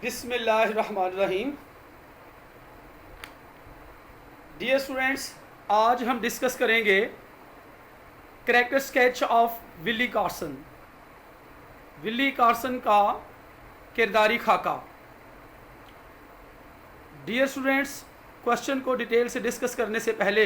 बिस्मिल्लाहिर्रहमानिर्रहीम। Dear students, आज हम डिस्कस करेंगे character sketch of Willie Carson. Willie Carson का किरदारी खाका। डियर स्टूडेंट्स, क्वेश्चन को डिटेल से डिस्कस करने से पहले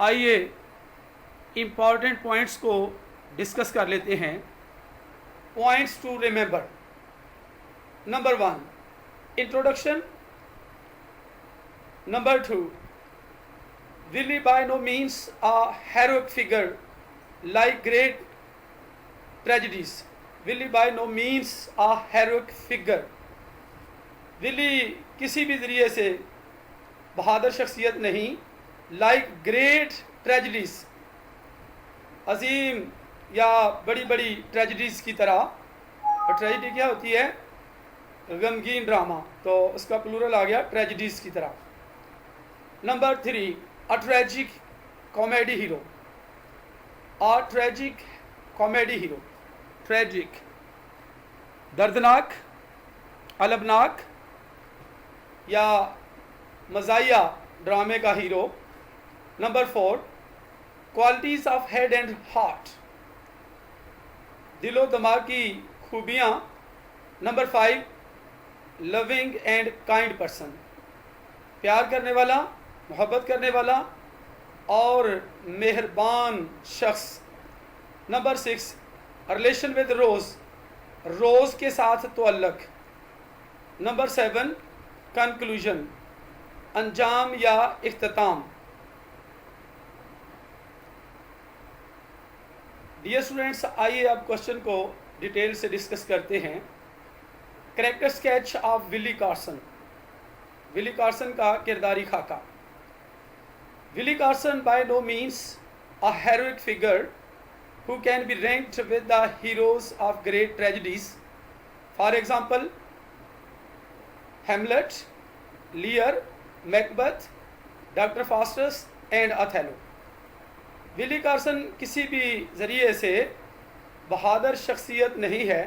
आइए इम्पॉर्टेंट पॉइंट्स को डिस्कस कर लेते हैं। Points to remember. Number 1, introduction. Number 2, Willie by no means a heroic figure like great tragedies. Willie by no means a heroic figure. Willie किसी भी ज़रिए से बहादुर शख्सियत नहीं, like great tragedies, अजीम या बड़ी बड़ी ट्रेजिडीज़ की तरह। और ट्रेजिडी क्या होती है? गमगीन ड्रामा, तो उसका प्लूरल आ गया ट्रेजिडीज़ की तरह। Number 3, a tragic comedy hero. A tragic comedy hero. Tragic दर्दनाक, अलबनाक या मज़ाहिया ड्रामे का हीरो। Number 4, qualities of head and heart, दिलो दिमाग की खूबियाँ। Number 5, loving and kind person, प्यार करने वाला, मोहब्बत करने वाला और मेहरबान शख्स। Number 6, relation with Rose, Rose के साथ तअल्लुक़। नंबर 7, कंक्लूजन, अंजाम या इख्तिताम। डियर स्टूडेंट्स, आइए अब क्वेश्चन को डिटेल से डिस्कस करते हैं। Character sketch of Willie Carson. Willie Carson का किरदारी खाका। Willy Carson by no means a heroic figure who can be ranked with the heroes of great tragedies. For example, Hamlet, Lear, Macbeth, doctor Faustus and Othello. Willy Carson किसी भी ज़रिए से बहादुर शख्सियत नहीं है।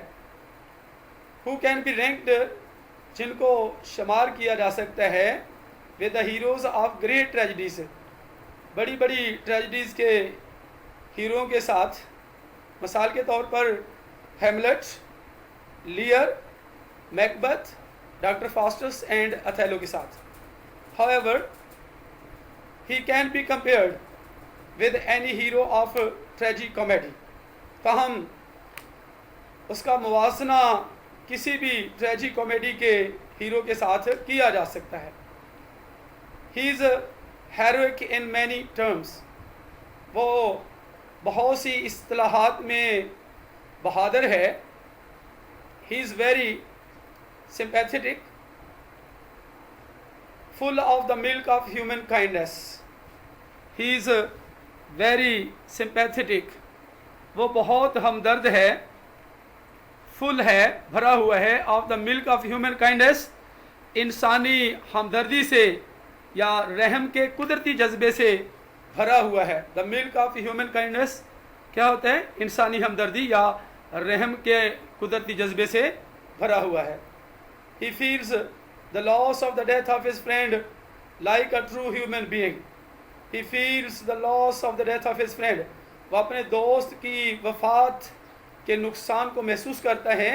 हु कैन बी रैंक्ड, जिनको शुमार किया जा सकता है with the heroes of great tragedies, बड़ी बड़ी ट्रेजिडीज़ के हीरों के साथ। मिसाल के तौर पर Hamlet, Lear, Macbeth, doctor Faustus and Othello के साथ। However, he can be compared with any hero of tragic comedy. ताहम उसका मुवाजना किसी भी ट्रेजिक कॉमेडी के हीरो के साथ किया जा सकता है। He is heroic in many terms, वो बहुत सी इस्तिलाहात में बहादुर है। He is very sympathetic, full of the milk of human kindness. He is very sympathetic, वो बहुत हमदर्द है, फुल है, भरा हुआ है, of the milk of human kindness, इंसानी हमदर्दी से या रहम के कुदरती जज्बे से भरा हुआ है। The milk of human kindness क्या होता है? इंसानी हमदर्दी या रहम के कुदरती जज्बे से भरा हुआ है। He feels the loss of the death of his friend like a true human being. He feels the loss of the death of his friend, वो अपने दोस्त की वफात के नुकसान को महसूस करता है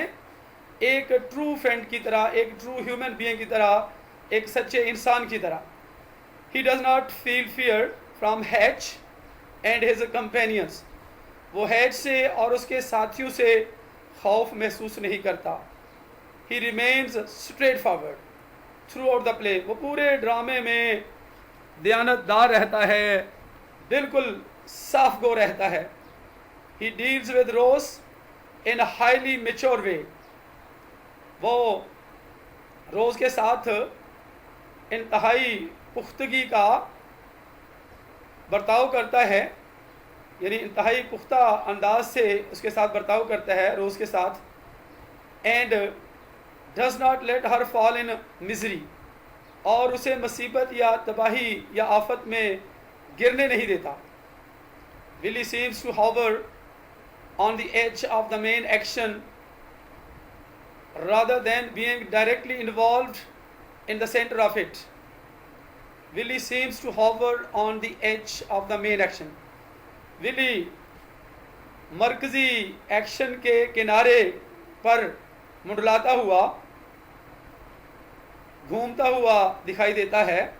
एक ट्रू फ्रेंड की तरह, एक ट्रू ह्यूमन बीइंग की तरह, एक सच्चे इंसान की तरह। He does not feel fear from hatch and his companions, वो हैच से और उसके साथियों से खौफ महसूस नहीं करता। ही remains straight forward through out the play, वो पूरे ड्रामे में दयानतदार रहता है, बिल्कुल साफ गो रहता है। He deals with Rose in highly mature way, वो रोज़ के साथ इंतहाई पुख्तगी का बर्ताव करता है, यानी इंतहाई पुख्ता अंदाज से उसके साथ बर्ताव करता है रोज़ के साथ। And does not let her fall in misery, और उसे मुसीबत या तबाही या आफत में गिरने नहीं देता। Willy seems to hover on the edge of the main action rather than being directly involved in the center of it. Willie seems to hover on the edge of the main action. Willie मरकजी action के किनारे पर मुंडलाता हुआ, घूमता हुआ दिखाई देता है.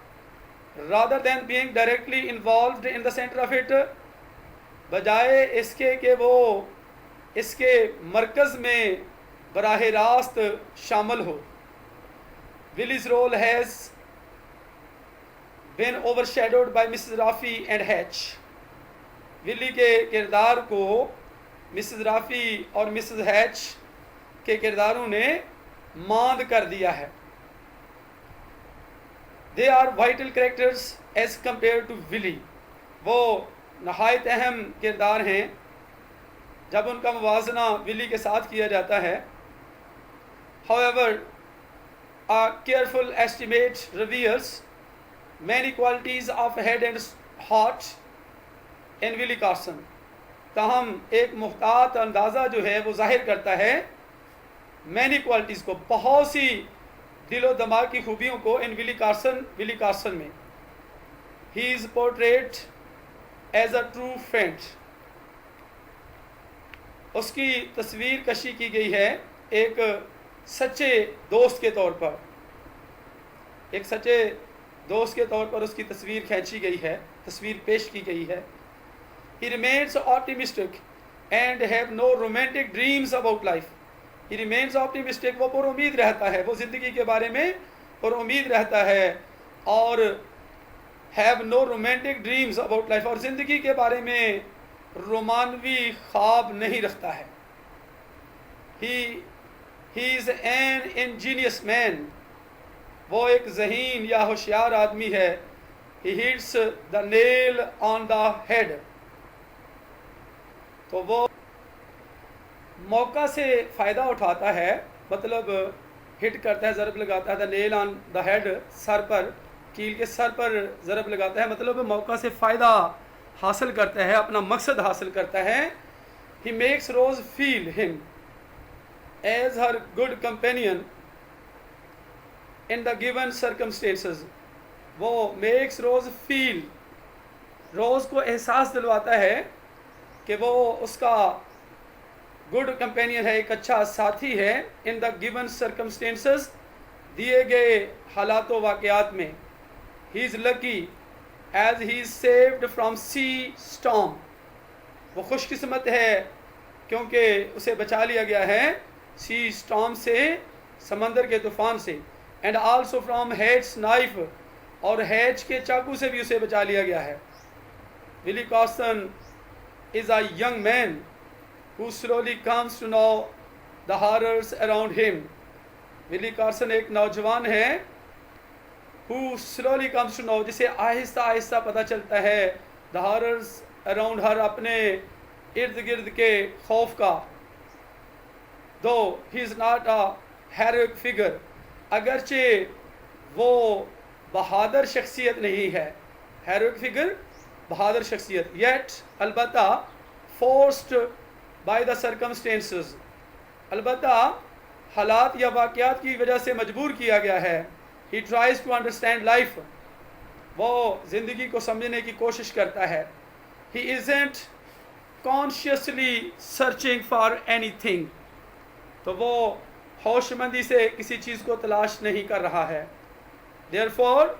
rather than being directly involved in the center of it, बजाय इसके कि वो इसके मरकज़ में बराह रास्त शामिल हो. Willie's role has been overshadowed by Mrs. Rafi and Hatch. Willy के किरदार को मिसेस राफ़ी और मिसेस हैच के किरदारों ने मांद कर दिया है. They are vital characters as compared to Willy. वो नहायत अहम किरदार हैं जब उनका मुवाजना विली के साथ किया जाता है. However a careful estimate reveals many qualities of head and heart in Willie Carson. ताहम एक मुख्तात अंदाज़ा जो है वो जाहिर करता है मैनी क्वालिटीज़ को, बहुत सी दिलो दिमाग की खूबियों को इन विली कार्सन में. He is portrayed as a true friend. उसकी तस्वीर कशी की गई है एक सच्चे दोस्त के तौर पर. एक सच्चे दोस्त के तौर पर उसकी तस्वीर खींची गई है, तस्वीर पेश की गई है. He remains optimistic and have no romantic dreams about life. He remains optimistic. वो पुरुमीद रहता है, वो ज़िंदगी के बारे में पुरुमीद रहता है और have no romantic dreams about life, और ज़िंदगी के बारे में रोमानवी ख्वाब नहीं रखता है. He is an ingenious man. वो एक ज़हीन या होशियार आदमी है. He hits the nail on the head. तो वो मौका से फ़ायदा उठाता है, मतलब हिट करता है, ज़रब लगाता है. The nail on the head, sir पर, कील के सर पर ज़रब लगाता है, मतलब मौका से फ़ायदा हासिल करता है, अपना मकसद हासिल करता है. He makes Rose feel him as her good companion in the given circumstances. वो मेक्स रोज़ फील, रोज़ को एहसास दिलवाता है कि वो उसका गुड कंपेनियन है, एक अच्छा साथी है. इन द गिवन सर्कमस्टेंसेस, दिए गए हालात व वाक़यात में. He is lucky as he is saved from sea storm. वो खुशकिस्मत है क्योंकि उसे बचा लिया गया है सी स्टॉर्म से, समंदर के तूफ़ान से. And also from Hatch's knife, और हैच के चाकू से भी उसे बचा लिया गया है. Willy Carson is a young man who slowly comes to know the horrors around him. Willy Carson एक नौजवान है who slowly comes to know, जिसे आहिस्ता आहिस्ता पता चलता है the horrors around her, अपने इर्द गिर्द के खौफ का. though he is not a heroic figure, अगरचे वो बहादुर शख्सियत नहीं है. heroic figure, बहादुर शख्सियत. येट अलबत्ता फोर्स्ड बाय द सर्कमस्टेंसेस, अलबत्ता हालात या वाक़यात की वजह से मजबूर किया गया है. He tries to understand life. वो ज़िंदगी को समझने की कोशिश करता है. He isn't consciously searching for anything. तो वो होशमंदी से किसी चीज़ को तलाश नहीं कर रहा है. Therefore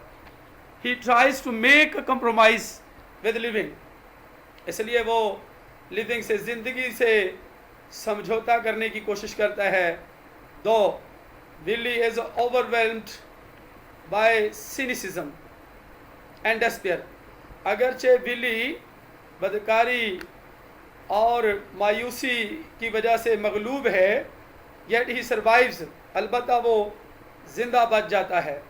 he tries to make a compromise with living. इसलिए वो लिविंग से, ज़िंदगी से समझौता करने की कोशिश करता है. Though Willy is overwhelmed by cynicism and despair. अगरचे विली बदकारी और मायूसी की वजह से मगलूब है, येट ही सर्वाइव्स, अलबत्ता वो ज़िंदा बच जाता है.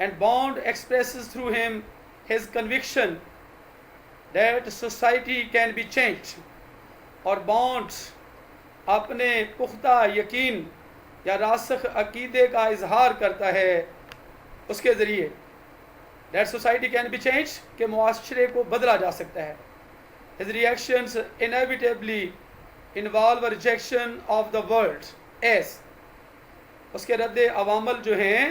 And bond expresses through him his conviction that society can be changed. और बॉन्ड्स अपने पुख्ता यकीन या रासख अकीदे का इजहार करता है उसके ज़रिए. that society can be changed, के मुआशरे को बदला जा सकता है. his reactions inevitably involve a rejection of the world as उसके रद्द अवामल जो हैं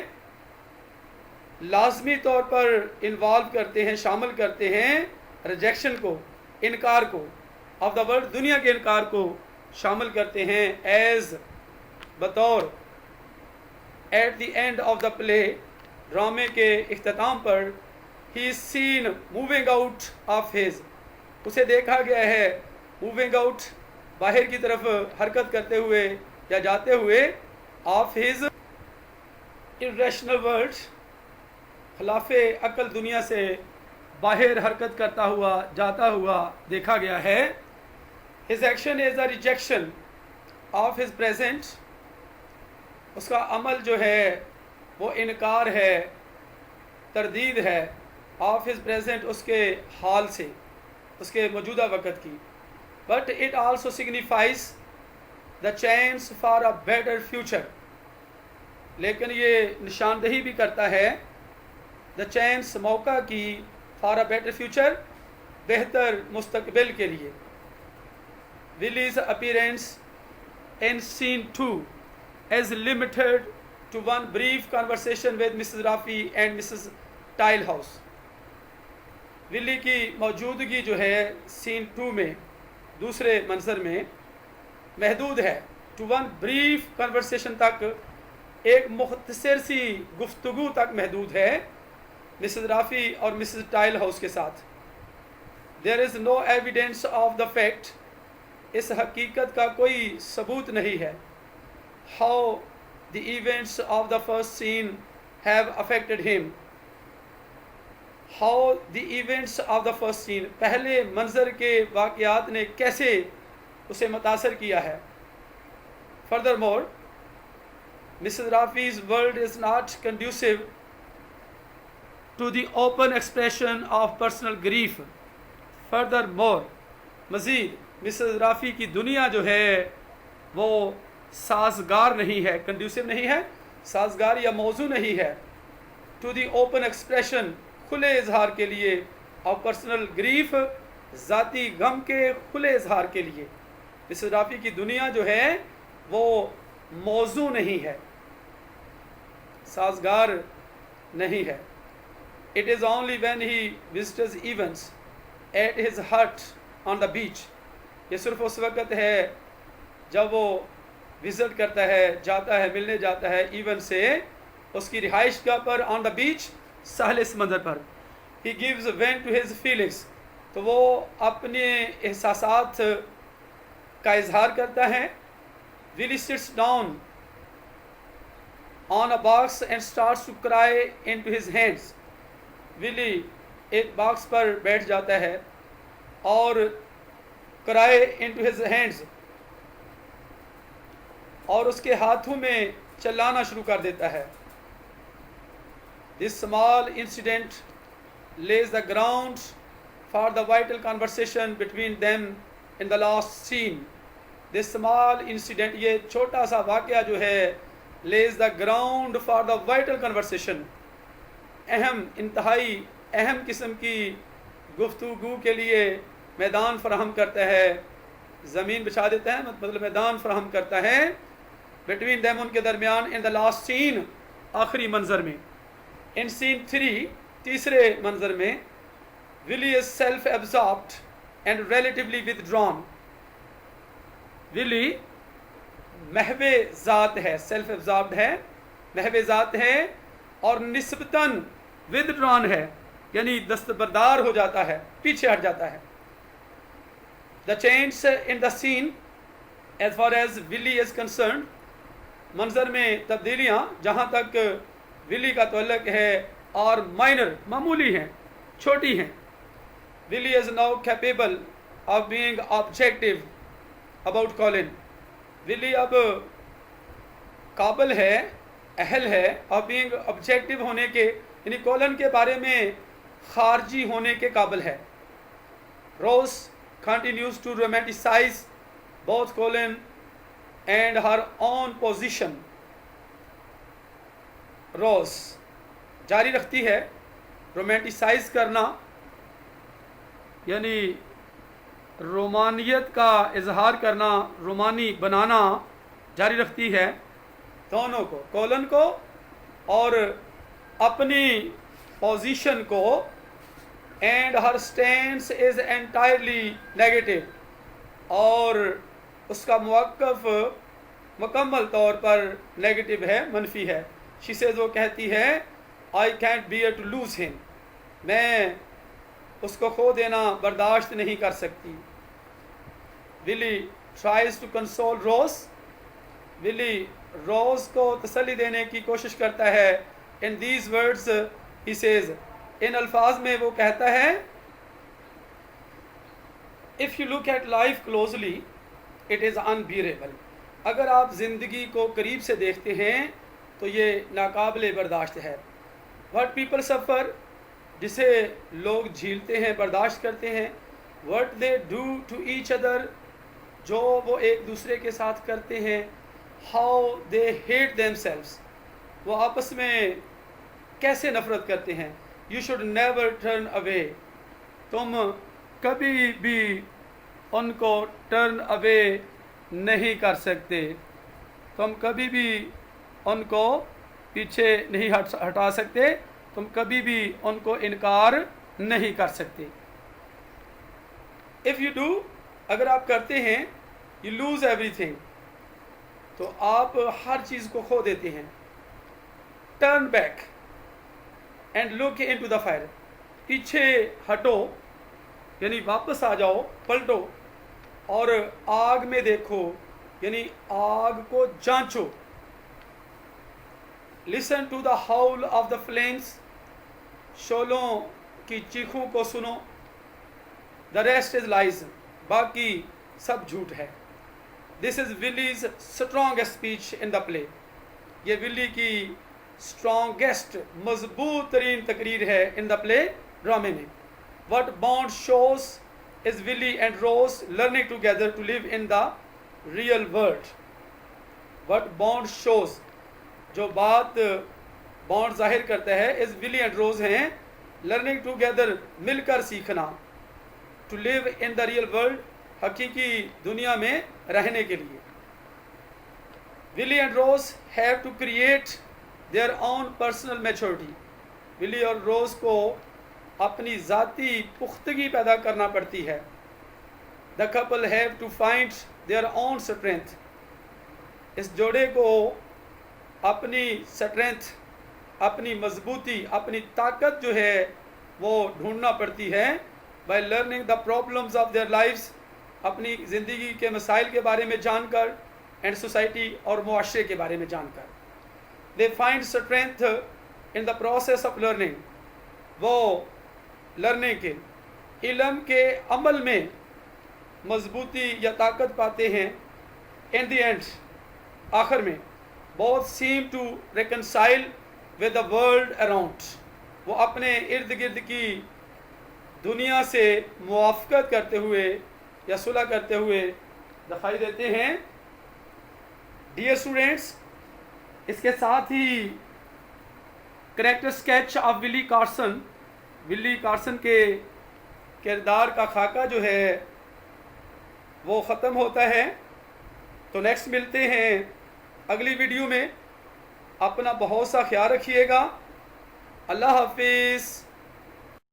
लाजमी तौर पर इन्वॉल्व करते हैं, शामिल करते हैं रिजेक्शन को, इनकार को, ऑफ द वर्ल्ड, दुनिया के इनकार को शामिल करते हैं। एज बतौर at the end of the play, ड्रामे के इख्तिताम पर, he is seen moving out of his, उसे देखा गया है मूविंग आउट, बाहर की तरफ हरकत करते हुए या जाते हुए, ऑफ हिज इरेशनल वर्ल्ड, खिलाफे अकल दुनिया से बाहर हरकत करता हुआ जाता हुआ देखा गया है। His action is a rejection of his present, उसका अमल जो है वो इनकार है, तरदीद है, ऑफ हिज प्रेजेंट, उसके हाल से, उसके मौजूदा वक़्त की। But it also signifies the chance for a better future, लेकिन ये निशानदही भी करता है द चांस, मौका की, फॉर अ बेटर फ्यूचर, बेहतर मुस्तकबिल के लिए। Willy's appearance in scene 2 is limited to one brief conversation with Mrs. Rafi and Mrs. Tilehouse. Willy की मौजूदगी जो है सीन 2 में, दूसरे मंजर में महदूद है, टू वन ब्रीफ कन्वर्सेशन तक, एक मुख्तसर सी गुफ्तगू तक महदूद है मिसेस राफ़ी और मिसेस टाइल हाउस के साथ। There is no evidence of the fact, इस हकीकत का कोई सबूत नहीं है, how the events of the first scene have affected him, how the events of the first scene, पहले मंजर के वाक़यात ने कैसे उसे मुतासर किया है। Furthermore, Mrs Raffi's world is not conducive to the open expression of personal grief. Furthermore, मज़ीद मिसेस राफ़ी की दुनिया जो है वो साजगार नहीं है, कंड्यूसिव नहीं है, साजगार या मौजू नहीं है, टू दी ओपन एक्सप्रेशन, खुले इजहार के लिए, और पर्सनल ग्रीफ, ज़ाती गम के खुले इजहार के लिए। मिसेस राफ़ी की दुनिया जो है वो मौजू नहीं है, साजगार नहीं है। It is only when he visits events at his हट ऑन द बीच, ये सिर्फ उस वक़्त है जब वो विज़िट करता है, जाता है, मिलने जाता है इवन से उसकी रिहाइश गाह पर, ऑन द बीच, साहिल समंदर पर। He gives vent to his feelings, तो वो अपने एहसासात का इजहार करता है। Willy sits down on a box and starts to cry into his hands, Willy एक बॉक्स पर बैठ जाता है और क्राई इनटू हिज हैंड्स, और उसके हाथों में चिल्लाना शुरू कर देता है। This small incident lays the ground for the vital conversation between them in the last scene. This small incident, ये छोटा सा वाक़या जो है, lays the ground for the vital conversation, अहम, इंतहाई अहम किस्म की गुफ्तगू के लिए मैदान फराहम करता है, ज़मीन बिछा देता है, मतलब मैदान फराहम करता है, बिटवीन देम, उनके दरमियान, इन द लास्ट सीन, आखिरी मंजर में। इन सीन 3, तीसरे मंजर में, Willie is self absorbed and relatively withdrawn, Willie महवे ज़ात है, सेल्फ एब्जॉर्ब्ड है, महवे ज़ात है, और निस्बतन विदड्रॉन है, यानी दस्तबरदार हो जाता है, पीछे हट जाता है। The change in the scene as far as Willy is concerned, मंजर में तब्दीलियाँ जहाँ तक विली का तल्लुक़ है, और माइनर, मामूली हैं, छोटी हैं। Willy is now capable of being objective about Colin, Willy अब काबिल है, अहल है, ऑफ बीइंग ऑब्जेक्टिव होने के, यानी कॉलिन के बारे में खारजी होने के काबिल है। रोज continues to romanticize both Colin and her own position. रोज जारी रखती है रोमांटिसाइज करना, यानी रोमानियत का इजहार करना, रोमानी बनाना जारी रखती है दोनों को, कोलन को और अपनी पोजीशन को, and her stance is entirely negative, और उसका मौक़िफ़ मुकम्मल तौर पर नेगेटिव है, मनफी है। शी सेज़, वो कहती है, I can't bear to lose him, मैं उसको खो देना बर्दाश्त नहीं कर सकती। Willie tries to console Rose, Willie Rose को तसल्ली देने की कोशिश करता है। In these words he says, इन अल्फाज में वो कहता है, if you look at life closely it is unbearable, अगर आप ज़िंदगी को करीब से देखते हैं तो ये नाकाबिले बर्दाश्त है। व्हाट पीपल सफ़र, जिसे लोग झीलते हैं, बर्दाश्त करते हैं। What they do to each other, जो वो एक दूसरे के साथ करते हैं। हाउ दे हेट देमसेल्व्स, वो आपस में कैसे नफ़रत करते हैं। You should never turn away, तुम कभी भी उनको टर्न अवे नहीं कर सकते, तुम कभी भी उनको पीछे नहीं हटा सकते, तुम कभी भी उनको इनकार नहीं कर सकते। इफ़ यू डू, अगर आप करते हैं, यू लूज़ एवरीथिंग, तो आप हर चीज़ को खो देते हैं। Turn back and look into the fire, पीछे हटो यानी वापस आ जाओ, पलटो और आग में देखो, यानी आग को जांचो। Listen to the howl of the flames, शोलों की चीखों को सुनो। द रेस्ट इज लाइज, बाकी सब झूठ है। This is Willy's strongest speech in the play, ये विली की स्ट्रॉन्गेस्ट मजबूत तरीन तकरीर है इन द प्ले, ड्रामे में। What bond shows is Willy and Rose learning together to live in the real world. What bond shows, जो बात बॉन्ड जाहिर करता है, इज विली एंड रोज हैं लर्निंग टूगेदर, मिलकर सीखना। To live in the real world, हकीकी दुनिया में रहने के लिए। Willy and Rose have to create their own personal maturity, Willy और रोज को अपनी ज़ाती पुख्तगी पैदा करना पड़ती है। The couple have to find their own strength, इस जोड़े को अपनी स्ट्रेंथ, अपनी मजबूती, अपनी ताकत जो है वो ढूंढना पड़ती है। By learning the problems of their lives, अपनी ज़िंदगी के मसाइल के बारे में जानकर, एंड सोसाइटी और मुआशरे के बारे में जानकर। They find strength in the process of learning, वो लर्निंग के, इल्म के अमल में मजबूती या ताकत पाते हैं। इन द एंड, आखिर में, both seem to reconcile with the world around, वो अपने इर्द गिर्द की दुनिया से मुआफ़क़त करते हुए या सुलह करते हुए दिखाई देते हैं। डियर स्टूडेंट्स, इसके साथ ही character sketch of Willie Carson, Willie Carson के किरदार का खाका जो है वो ख़त्म होता है। तो नेक्स्ट मिलते हैं अगली वीडियो में। अपना बहुत सा ख्याल रखिएगा। अल्लाह हाफिज़।